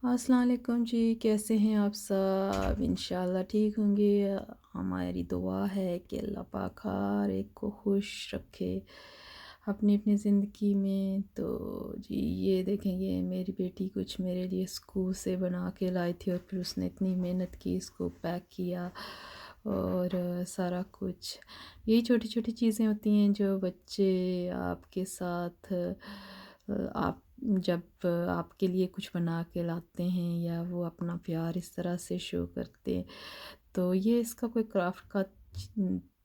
अस्सलाम वालेकुम जी, कैसे हैं आप सब? इंशाल्लाह ठीक होंगे। हमारी दुआ है कि अल्लाह पाक हर एक को खुश रखे अपनी अपनी ज़िंदगी में। तो जी ये देखेंगे, मेरी बेटी कुछ मेरे लिए स्कूल से बना के लाई थी और फिर उसने इतनी मेहनत की, इसको पैक किया और सारा कुछ। यही छोटी छोटी चीज़ें होती हैं जो बच्चे आपके साथ आप जब आपके लिए कुछ बना के लाते हैं या वो अपना प्यार इस तरह से शो करते हैं। तो ये इसका कोई क्राफ्ट का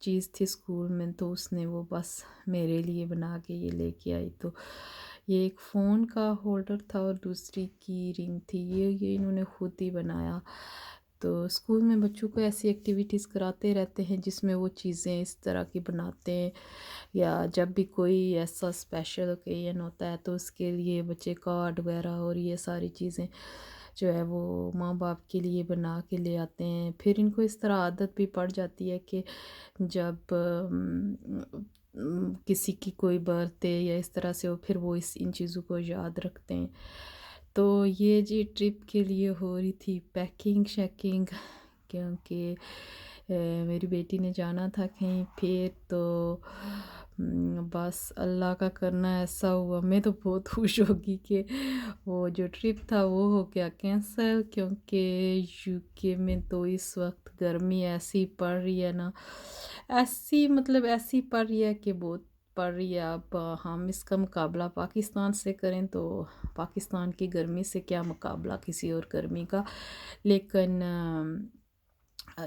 चीज़ थी स्कूल में, तो उसने वो बस मेरे लिए बना के ये लेके आई। तो ये एक फ़ोन का होल्डर था और दूसरी की रिंग थी, ये इन्होंने खुद ही बनाया। तो स्कूल में बच्चों को ऐसी एक्टिविटीज़ कराते रहते हैं जिसमें वो चीज़ें इस तरह की बनाते हैं, या जब भी कोई ऐसा स्पेशल ओकेजन होता है तो उसके लिए बच्चे कार्ड वगैरह और ये सारी चीज़ें जो है वो माँ बाप के लिए बना के ले आते हैं। फिर इनको इस तरह आदत भी पड़ जाती है कि जब किसी की कोई बर्थडे या इस तरह से हो, फिर वो इस इन चीज़ों को याद रखते हैं। तो ये जी ट्रिप के लिए हो रही थी पैकिंग शैकिंग, क्योंकि मेरी बेटी ने जाना था कहीं। फिर तो बस अल्लाह का करना ऐसा हुआ, मैं तो बहुत खुश होगी कि वो जो ट्रिप था वो हो गया कैंसिल, क्योंकि यूके में तो इस वक्त गर्मी ऐसी पड़ रही है ना, ऐसी मतलब ऐसी पड़ रही है कि बहुत पड़ रही है। अब हम इसका मुकाबला पाकिस्तान से करें तो पाकिस्तान की गर्मी से क्या मुकाबला किसी और गर्मी का। लेकिन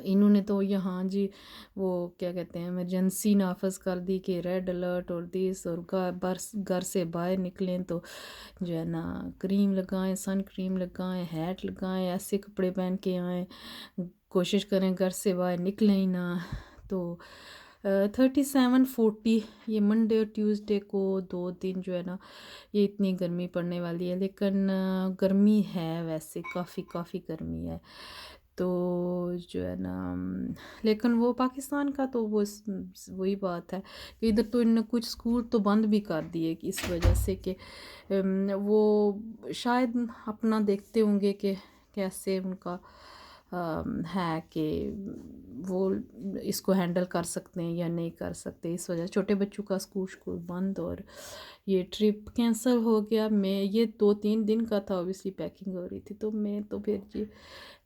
इन्होंने तो यहाँ जी वो क्या कहते हैं इमरजेंसी नाफज कर दी कि रेड अलर्ट और दिस और घर से बाहर निकलें तो जो है ना क्रीम लगाएं, सन क्रीम लगाएं, हैट लगाएं, ऐसे कपड़े पहन के आएँ, कोशिश करें घर से बाहर निकलें ही ना। तो 37-40 ये मंडे और ट्यूसडे को 2 दिन जो है ना ये इतनी गर्मी पड़ने वाली है। लेकिन गर्मी है, वैसे काफ़ी काफ़ी गर्मी है। तो जो है ना लेकिन वो पाकिस्तान का तो वही बात है कि इधर तो इन्होंने कुछ स्कूल तो बंद भी कर दिए कि इस वजह से कि वो शायद अपना देखते होंगे कि कैसे उनका है कि वो इसको हैंडल कर सकते हैं या नहीं कर सकते। इस वजह छोटे बच्चों का स्कूल स्कूल बंद और ये ट्रिप कैंसिल हो गया। मैं ये 2-3 दिन का था, ऑब्वियसली पैकिंग हो रही थी, तो मैं तो फिर जी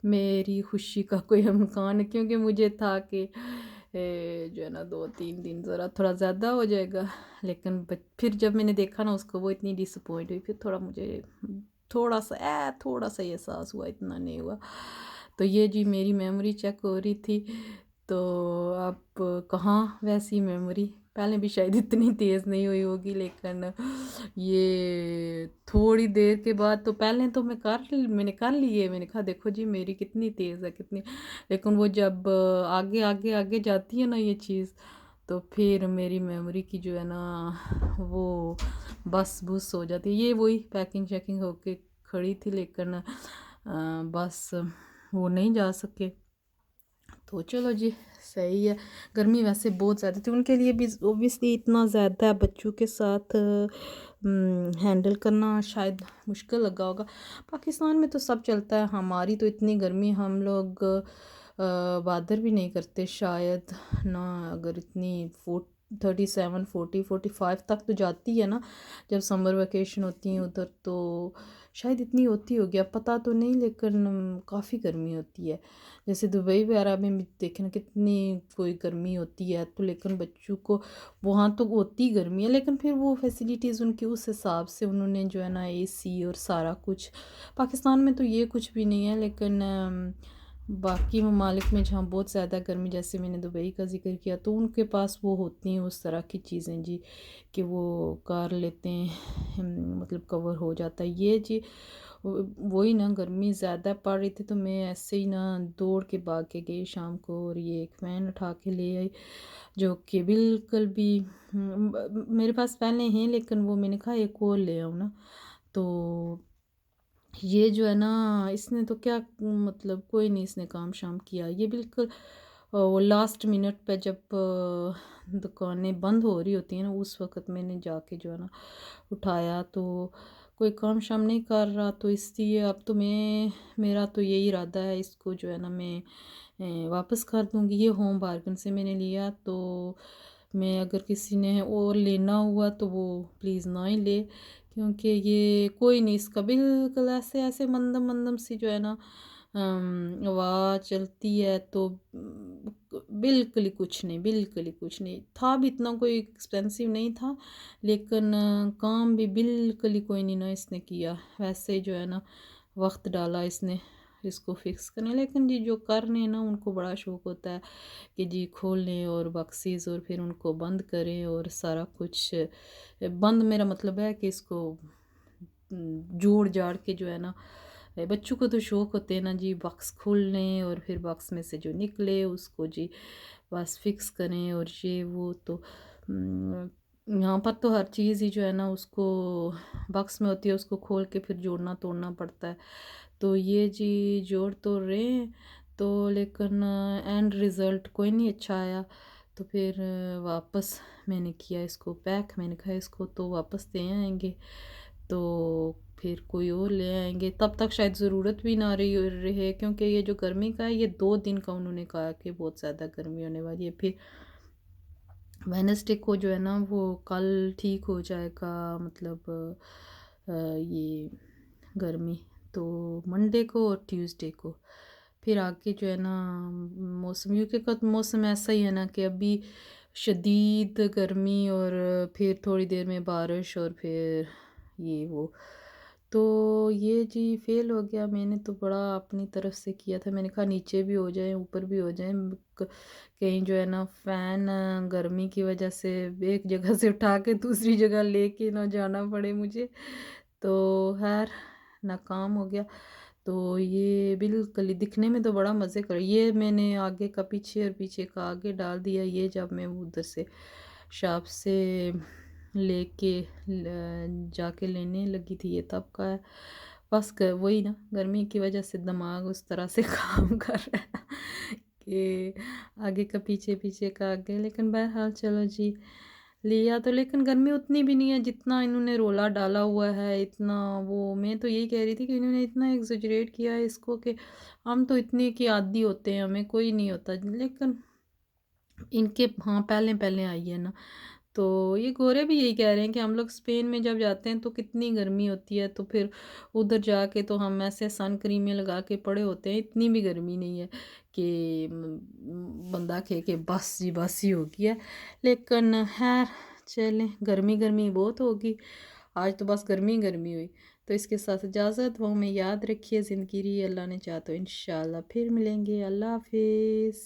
मेरी खुशी का कोई इम्कान नहीं, क्योंकि मुझे था कि जो है ना 2-3 दिन ज़रा थोड़ा ज़्यादा हो जाएगा। लेकिन फिर जब मैंने देखा ना उसको, वो इतनी डिसअपॉइंट हुई, फिर थोड़ा मुझे थोड़ा सा ये एहसास हुआ, इतना नहीं हुआ। तो ये जी मेरी मेमोरी चेक हो रही थी। तो अब कहाँ वैसी मेमोरी, पहले भी शायद इतनी तेज़ नहीं हुई होगी, लेकिन ये थोड़ी देर के बाद तो पहले तो मैंने कर लिए, मैंने कहा देखो जी मेरी कितनी तेज़ है कितनी। लेकिन वो जब आगे आगे आगे जाती है ना ये चीज़, तो फिर मेरी मेमोरी की जो है ना वो बस बुस हो जाती है। ये वही पैकिंग शैकिंग होके खड़ी थी, लेकिन बस वो नहीं जा सके। तो चलो जी सही है। गर्मी वैसे बहुत ज़्यादा थी उनके लिए भी, ओबियसली इतना ज़्यादा बच्चों के साथ हैंडल करना शायद मुश्किल लगा होगा। पाकिस्तान में तो सब चलता है, हमारी तो इतनी गर्मी हम लोग बादर भी नहीं करते शायद ना। अगर इतनी 37-40-45 तक तो जाती है ना जब समर वेकेशन होती है उधर, तो शायद इतनी होती होगी, अब पता तो नहीं, लेकिन काफ़ी गर्मी होती है। जैसे दुबई वगैरह में भी देखें ना कितनी कोई गर्मी होती है, तो लेकिन बच्चों को वहाँ तो होती गर्मी है, लेकिन फिर वो फैसिलिटीज़ उनकी उस हिसाब से उन्होंने जो है ना एसी और सारा कुछ। पाकिस्तान में तो ये कुछ भी नहीं है, लेकिन बाकी ममालिक में जहाँ बहुत ज़्यादा गर्मी, जैसे मैंने दुबई का जिक्र किया, तो उनके पास वो होती हैं उस तरह की चीज़ें जी कि वो कर लेते हैं, मतलब कवर हो जाता है ये जी। वही ना गर्मी ज़्यादा पड़ रही थी, तो मैं ऐसे ही ना दौड़ के भाग के गई शाम को और ये एक फ़ैन उठा के ले आई, जो कि बिल्कुल भी मेरे पास पहले हैं, लेकिन वो मैंने कहा एक और ले आऊँ ना। तो ये जो है ना इसने तो क्या मतलब कोई नहीं इसने काम शाम किया, ये बिल्कुल वो लास्ट मिनट पे जब दुकानें बंद हो रही होती हैं ना, उस वक़्त मैंने जाके जो है ना उठाया। तो कोई काम शाम नहीं कर रहा, तो इसलिए अब तो मेरा तो यही इरादा है, इसको जो है ना मैं वापस कर दूँगी। ये होम बार्गन से मैंने लिया, तो मैं अगर किसी ने और लेना हुआ तो वो प्लीज़ ना ही ले, क्योंकि ये कोई नहीं, इसका बिल्कुल ऐसे ऐसे मंदम मंदम सी जो है ना आवाज़ चलती है, तो बिल्कुल ही कुछ नहीं, बिल्कुल ही कुछ नहीं था। भी इतना कोई एक्सपेंसिव नहीं था, लेकिन काम भी बिल्कुल ही कोई नहीं ना इसने किया। वैसे ही जो है ना वक्त डाला इसने इसको फिक्स करने, लेकिन जी जो कर रहे हैं ना उनको बड़ा शौक़ होता है कि जी खोल लें और बक्सेस और फिर उनको बंद करें और सारा कुछ बंद, मेरा मतलब है कि इसको जोड़ जाड़ के जो है ना, बच्चों को तो शौक़ होते हैं ना जी, बॉक्स खोल लें और फिर बॉक्स में से जो निकले उसको जी बस फिक्स करें और ये वो। तो यहाँ पर तो हर चीज़ ही जो है ना उसको बॉक्स में होती है, उसको खोल के फिर जोड़ना तोड़ना पड़ता है। तो ये जी जोड़ तो रहे हैं, तो लेकिन एंड रिज़ल्ट कोई नहीं अच्छा आया। तो फिर वापस मैंने किया इसको पैक, मैंने कहा इसको तो वापस दे आएंगे, तो फिर कोई और ले आएंगे, तब तक शायद ज़रूरत भी ना रहे, क्योंकि ये जो गर्मी का है ये 2 दिन का उन्होंने कहा कि बहुत ज़्यादा गर्मी होने वाली है। फिर वेडनेसडे को जो है ना वो कल ठीक हो जाएगा, मतलब ये गर्मी, तो मंडे को और ट्यूसडे को फिर आगे जो है ना मौसम, यूके का तो मौसम ऐसा ही है ना कि अभी शदीद गर्मी और फिर थोड़ी देर में बारिश और फिर ये वो। तो ये जी फेल हो गया, मैंने तो बड़ा अपनी तरफ से किया था, मैंने कहा नीचे भी हो जाए ऊपर भी हो जाए, कहीं जो है ना फ़ैन गर्मी की वजह से एक जगह से उठा के दूसरी जगह लेके ना जाना पड़े मुझे। तो खैर नाकाम हो गया। तो ये बिल्कुल ही दिखने में तो बड़ा मज़े का, ये मैंने आगे का पीछे और पीछे का आगे डाल दिया, ये जब मैं उधर से शॉप से लेके जाके लेने लगी थी ये तब का है। बस वही ना गर्मी की वजह से दिमाग उस तरह से काम कर रहा है कि आगे का पीछे पीछे का आगे, लेकिन बहरहाल चलो जी लिया तो। लेकिन गर्मी उतनी भी नहीं है जितना इन्होंने रोला डाला हुआ है, इतना वो मैं तो यही कह रही थी कि इन्होंने इतना एग्जैजरेट किया है इसको कि हम तो इतने की आदी होते हैं, हमें कोई नहीं होता, लेकिन इनके हाँ पहले पहले आई है ना। तो ये गोरे भी यही कह रहे हैं कि हम लोग स्पेन में जब जाते हैं तो कितनी गर्मी होती है, तो फिर उधर जाके तो हम ऐसे सन क्रीमें लगा के पड़े होते हैं, इतनी भी गर्मी नहीं है कि बंदा कहे कि बस जी बस ही हो गया। लेकिन खैर चलें, गर्मी गर्मी बहुत होगी, आज तो बस गर्मी गर्मी हुई। तो इसके साथ इजाज़त, वो हमें याद रखिए, ज़िंदगी रही, अल्लाह ने चाहा तो इंशाल्लाह फिर मिलेंगे। अल्लाह हाफिज़।